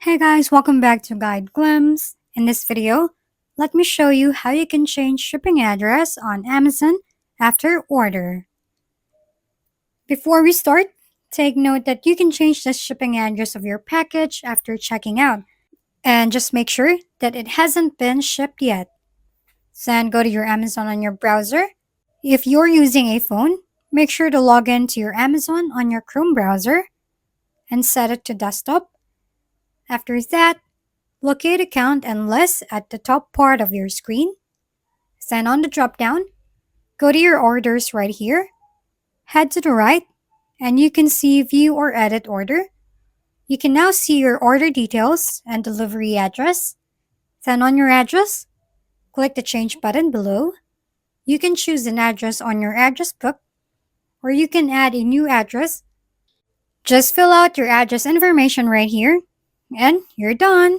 Hey guys, welcome back to GuideG. In this video, let me show you how you can change shipping address on Amazon after order. Before we start, take note that you can change the shipping address of your package after checking out, and just make sure that it hasn't been shipped yet. Then go to your Amazon on your browser. If you're using a phone, make sure to log in to your Amazon on your Chrome browser and set it to desktop. After that, locate Account and List at the top part of your screen. Then on the drop-down, go to your orders right here. Head to the right, and you can see View or Edit Order. You can now see your order details and delivery address. Then on your address, click the Change button below. You can choose an address on your address book, or you can add a new address. Just fill out your address information right here, and you're done.